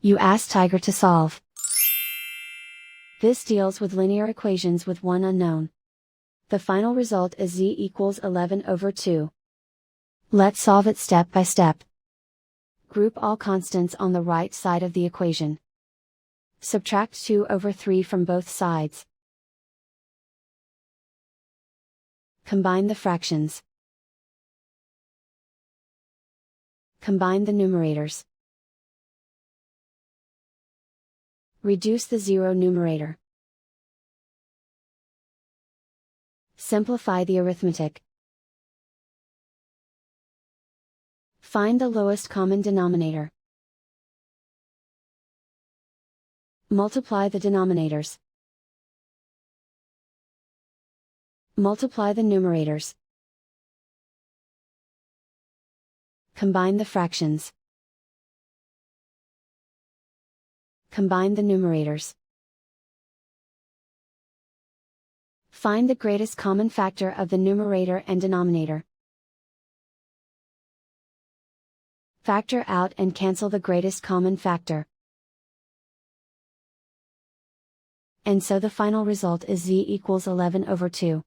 You ask Tiger to solve. This deals with linear equations with one unknown. The final result is z equals 11/2. Let's solve it step by step. Group all constants on the right side of the equation. Subtract 2/3 from both sides. Combine the fractions. Combine the numerators. Reduce the zero numerator. Simplify the arithmetic. Find the lowest common denominator. Multiply the denominators. Multiply the numerators. Combine the fractions. Combine the numerators. Find the greatest common factor of the numerator and denominator. Factor out and cancel the greatest common factor. And so the final result is z equals 11/2.